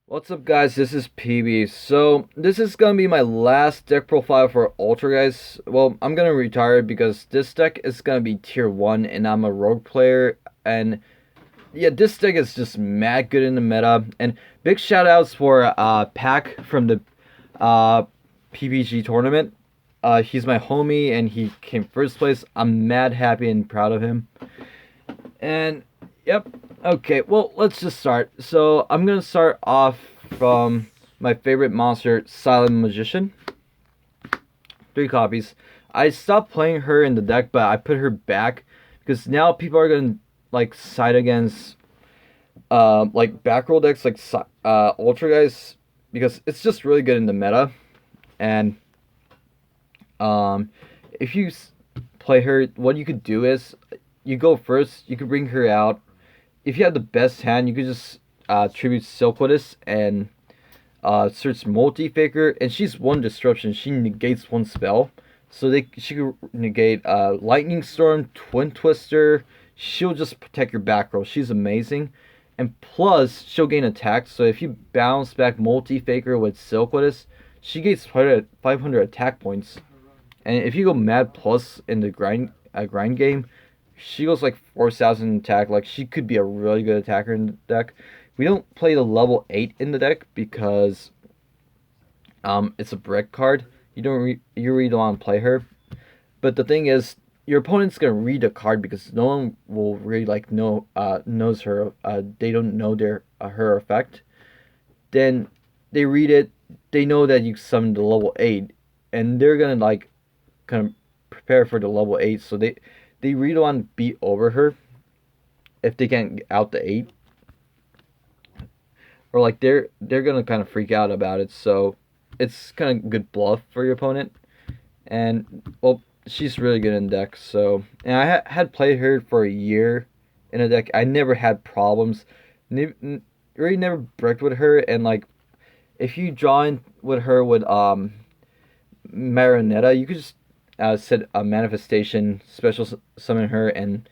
What's up, guys? This is PB. So this is gonna be my last deck profile for Altergeist. Well, I'm gonna retire because this deck is gonna be tier 1 and I'm a rogue player. And yeah, this deck is just mad good in the meta. And big shout outs for Pack from the PPG tournament. He's my homie and he came first place. I'm mad happy and proud of him. And yep. Okay, well, let's just start. So I'm gonna start off from my favorite monster, Silent Magician. 3 copies. I stopped playing her in the deck, but I put her back because now people are gonna like side against like back roll decks like Ultra guys because it's just really good in the meta. And um, if you play her, what you could do is you go first. You could bring her out. If you have the best hand, you could just tribute Silkwittis and search Multi Faker, and she's one disruption. She negates one spell, so she could negate Lightning Storm, Twin Twister. She'll just protect your back row. She's amazing, and plus she'll gain attack. So if you bounce back Multi Faker with Silkwittis, she gains 500 attack points. And if you go Mad Plus in the grind game, she goes like 4,000 attack. Like she could be a really good attacker in the deck. We don't play the level 8 in the deck because it's a brick card. You really don't want to play her. But the thing is, your opponent's gonna read the card because no one will really like knows her. They don't know her effect. Then they read it. They know that you summoned the level 8, and they're gonna like kind of prepare for the level 8. So they really want to beat over her if they can't get out the 8, or like they're gonna kind of freak out about it. So it's kind of good bluff for your opponent. And well, she's really good in deck. So and I had played her for a year in a deck. I never had problems. Really never bricked with her. And like if you draw in with her with Marinetta, you could just set a manifestation, special summon her, and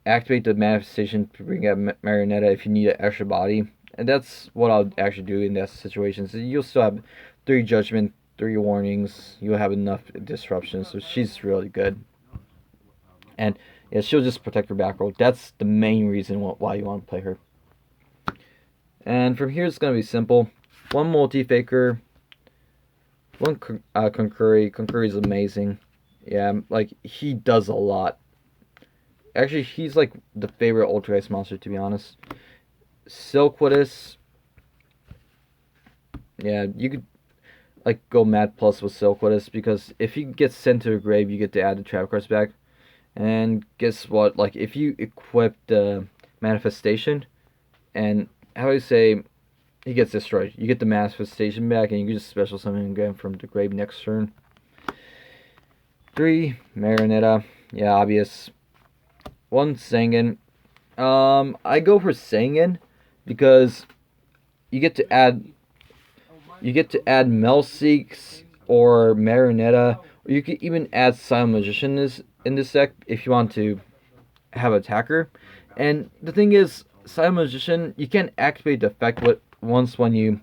activate the manifestation to bring out Marionetta if you need an extra body. And that's what I'll actually do in that situation. So you'll still have 3 judgment, 3 warnings. You'll have enough disruption. So she's really good. And yeah, she'll just protect your back row. That's the main reason why you want to play her. And from here, it's going to be simple. 1 multi-faker, 1 Concurry. Concurry is amazing. Yeah, like, he does a lot. Actually, he's like the favorite Altergeist monster, to be honest. Silkwittis. Yeah, you could like go Mad Plus with Silkwittis because if he gets sent to the grave, you get to add the trap cards back. And guess what? Like if you equip the manifestation, and how do you say he gets destroyed, you get the manifestation back, and you can just special summon again from the grave next turn. 3 Marinetta. Yeah, obvious. 1 Sangan. I go for Sangan because you get to add Melseeks or Marinetta, or you could even add Silent Magician in this deck if you want to have attacker. And the thing is, Silent Magician, you can't activate the effect once when you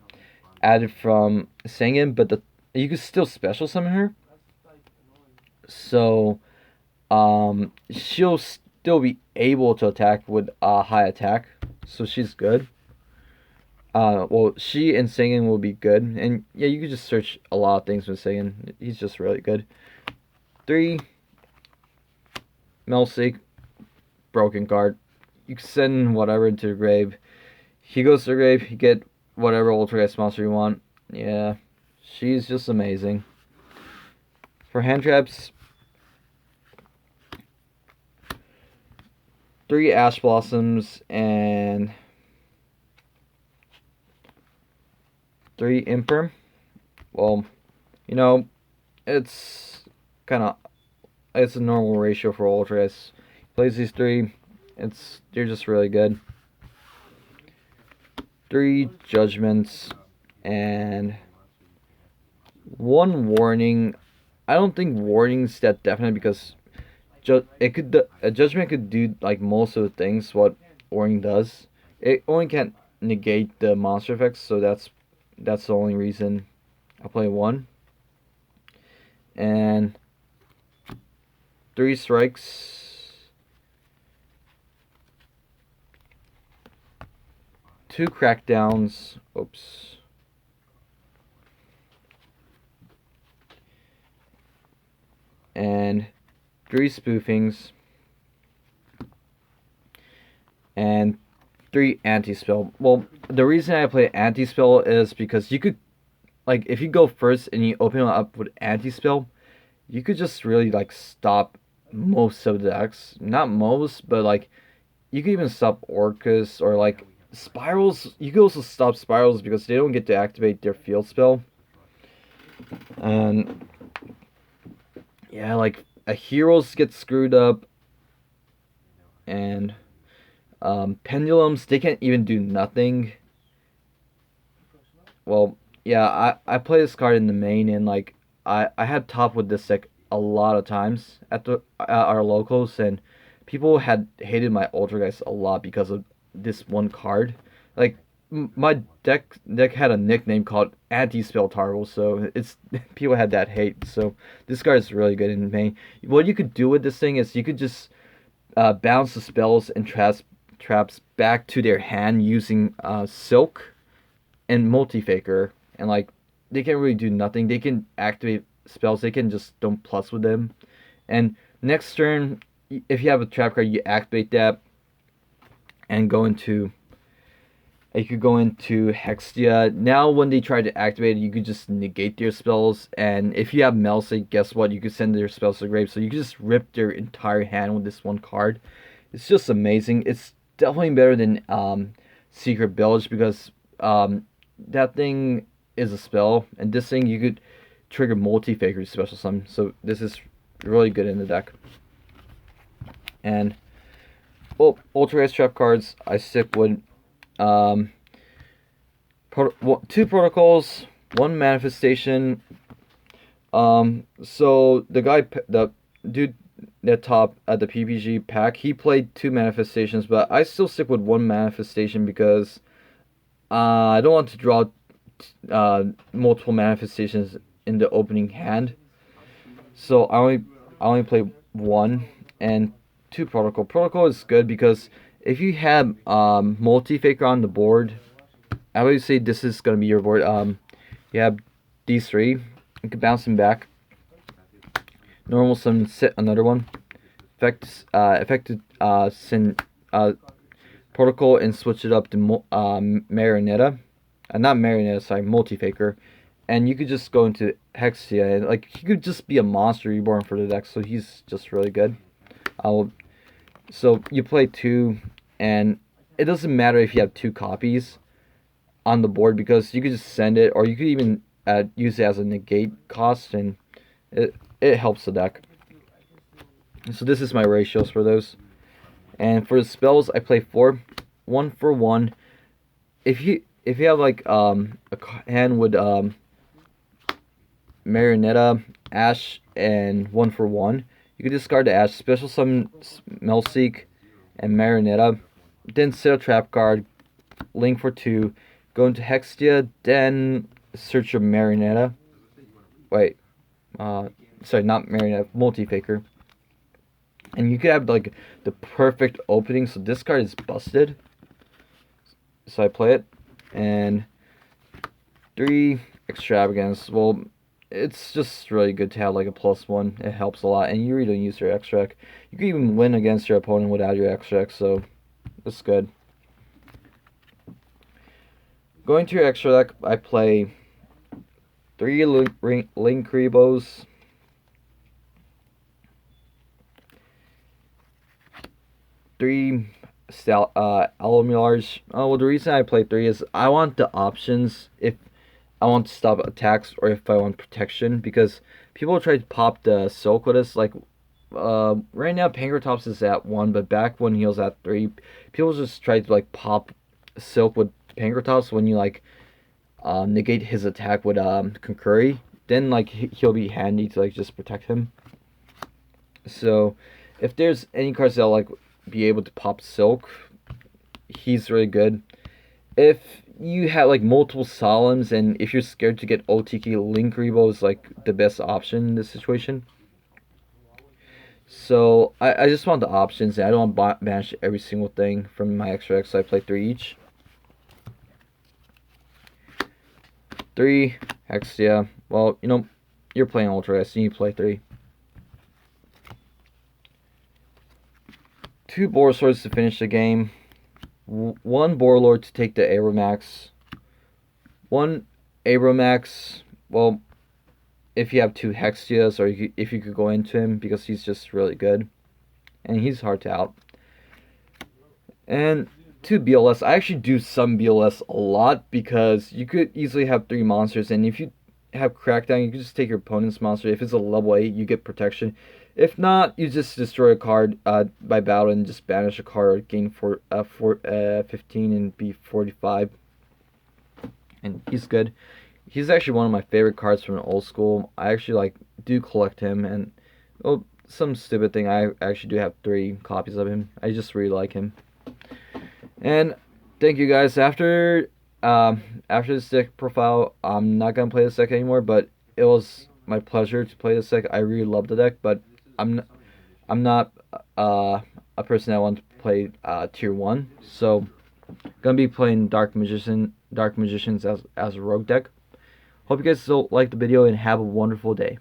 add it from Sangan, but you can still special summon her. So she'll still be able to attack with a high attack, so she's good. Well, she and Singing will be good, and yeah, you can just search a lot of things with Singing. He's just really good. 3 Melseek, broken card. You can send whatever into the grave. He goes to the grave. You get whatever Ultra monster you want. Yeah, she's just amazing. For hand traps, 3 Ash Blossoms and 3 Imperm. Well, you know, it's a normal ratio for Ultras. Plays these 3, they're just really good. 3 Judgments and 1 Warning. I don't think Warning's that definite because a Judgment could do like most of the things what Warning does. It only can't negate the monster effects, so that's the only reason I play 1. And 3 strikes, 2 crackdowns, oops, and 3 spoofings, and 3 anti-spell. Well, the reason I play anti-spell is because you could, like, if you go first and you open it up with anti-spell, you could just really, like, stop most of the decks. Not most, but, like, you could even stop Orcus or, like, Spirals. You could also stop Spirals because they don't get to activate their field spell. And, yeah, like, Heroes get screwed up. And, Pendulums, they can't even do nothing. Well, yeah, I play this card in the main, and, like, I had top with this deck a lot of times at our locals, and people had hated my Altergeist a lot because of this one card. Like, my deck had a nickname called Anti-Spell Tarble, so it's people had that hate. So this card is really good in the main. What you could do with this thing is you could just bounce the spells and traps back to their hand using Silk and Multi-Faker, and, like, they can't really do nothing. They can activate spells. They can just don't plus with them. And next turn, if you have a trap card, you activate that and go into. You could go into Hextia. Now, when they try to activate it, you could just negate their spells. And if you have Melcy, guess what? You could send their spells to the grave. So you can just rip their entire hand with this one card. It's just amazing. It's definitely better than Secret Bilge because that thing is a spell, and this thing you could trigger Multi-Faker special summon. So this is really good in the deck. And, well, Altergeist trap cards, I stick with 2 protocols, 1 manifestation. So the dude that top at the PPG pack, he played 2 manifestations, but I still stick with 1 manifestation because I don't want to draw multiple manifestations in the opening hand. So I only play 1 and 2 protocol. Protocol is good because if you have Multi-Faker on the board, I would say this is gonna be your board. You have these 3. You can bounce them back. Normal summon, sit another one. Effective send protocol and switch it up to Marionetta. Not Marionetta, sorry, Multi-Faker. And you could just go into Hexia, and, like, he could just be a monster reborn for the deck, so he's just really good. So you play 2, and it doesn't matter if you have 2 copies on the board because you could just send it, or you could even use it as a negate cost, and it helps the deck. So this is my ratios for those. And for the spells, I play 4, 1 for 1. If you have, like, a hand with Marionetta, Ash, and 1 for 1, you can discard the Ash, special summon Melseek and Marionetta, then set a trap card, link for 2, go into Hextia, then search your Marionetta. Wait, sorry, not Marionetta, Multi-Faker. And you could have, like, the perfect opening, so this card is busted. So I play it, and 3 Extravagance. Well, it's just really good to have, like, a +1. It helps a lot, and you really don't use your extract. You can even win against your opponent without your extract, so it's good. Going to your extra deck, I play 3 Linkrebos, 3 Alumilars. Well, the reason I play 3 is I want the options if I want to stop attacks or if I want protection, because people try to pop the Silk with us. Like, right now Pankratops is at 1, but back when he was at 3, people just tried to, like, pop Silk with Pankratops when you, like, negate his attack with Concurry. Then, like, he'll be handy to, like, just protect him. So if there's any cards that'll, like, be able to pop Silk, he's really good. if you have like multiple Solemns and if you're scared to get OTK, Link Rebo is like the best option in this situation. So I just want the options, and I don't want to banish every single thing from my extra decks, so I play 3 each. 3 Hexia. Well, you know, you're playing Altergeist, so you play 3. 2 Boar Swords to finish the game. 1 Borlord to take the Aeromax. 1 Aeromax. Well, if you have 2 Hexias, or if you could go into him, because he's just really good. And he's hard to out. And 2 BLS. I actually do some BLS a lot, because you could easily have 3 monsters, and if you have Crackdown, you can just take your opponent's monster. If it's a level 8, you get protection. If not, you just destroy a card by battle and just banish a card, gain 15 and be 45. And he's good. He's actually one of my favorite cards from an old school. I actually do collect him, and some stupid thing, I actually do have 3 copies of him. I just really like him. And thank you guys. After this deck profile, I'm not gonna play this deck anymore, but it was my pleasure to play this deck. I really love the deck, but I'm not a person that wants to play tier 1, so gonna be playing Dark Magicians as a rogue deck. Hope you guys still like the video and have a wonderful day.